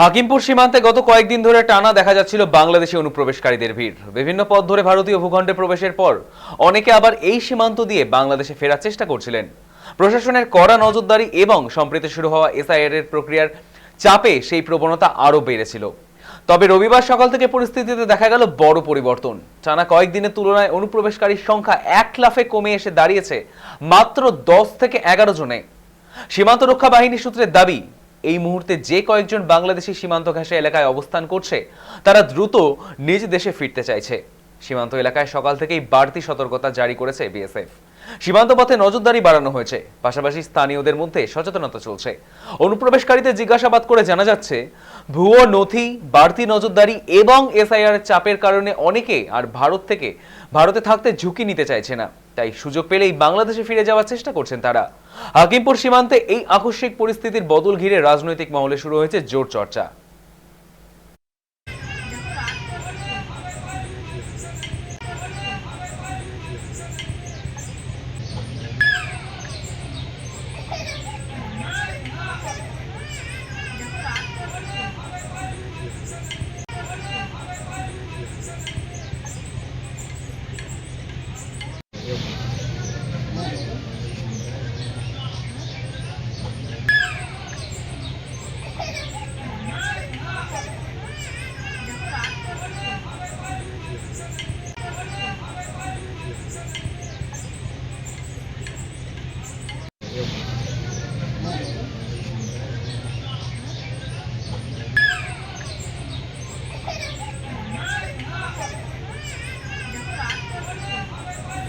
হাকিমপুর সীমান্তে গত কয়েকদিন ধরে টানা দেখা যাচ্ছিল বাংলাদেশি অনুপ্রবেশকারীদের ভিড়। বিভিন্ন পথ ধরে ভারতীয় ভূখণ্ডে প্রবেশের পর অনেকে আবার এই সীমান্ত দিয়ে বাংলাদেশে ফেরার চেষ্টা করছিলেন। প্রশাসনের কড়া নজরদারি এবং সম্প্রতি শুরু হওয়া এসআইআর এর প্রক্রিয়ার চাপে সেই প্রবণতা আরো বেড়েছিল। তবে রবিবার সকাল থেকে পরিস্থিতিতে দেখা গেল বড় পরিবর্তন। টানা কয়েকদিনের তুলনায় অনুপ্রবেশকারীর সংখ্যা 1 লাফে কমে এসে দাঁড়িয়েছে মাত্র 10 থেকে 11 জনে। সীমান্ত রক্ষা বাহিনী সূত্রের দাবি, এই মুহূর্তে যে কয়েকজন বাংলাদেশি সীমান্ত ঘেঁষা এলাকায় অবস্থান করছে তারা দ্রুত নিজ দেশে ফিরতে চাইছে। সীমান্ত এলাকায় সকাল থেকেই বাড়তি সতর্কতা জারি করেছে বিএসএফ। সীমান্ত পথে নজরদারি বাড়ানো হয়েছে, পাশাপাশি স্থানীয়দের মধ্যে সচেতনতা চলছে। অনুপ্রবেশকারীদের জিজ্ঞাসাবাদ করে জানা যাচ্ছে, ভুয়ো নথি, বাড়তি নজরদারি এবং এসআইআর এর চাপের কারণে অনেকে আর ভারতে থাকতে ঝুঁকি নিতে চাইছে না। তাই সুযোগ পেলেই বাংলাদেশে ফিরে যাওয়ার চেষ্টা করছেন তারা। হাকিমপুর সীমান্তে এই আকস্মিক পরিস্থিতির বদল ঘিরে রাজনৈতিক মহলে শুরু হয়েছে জোর চর্চা।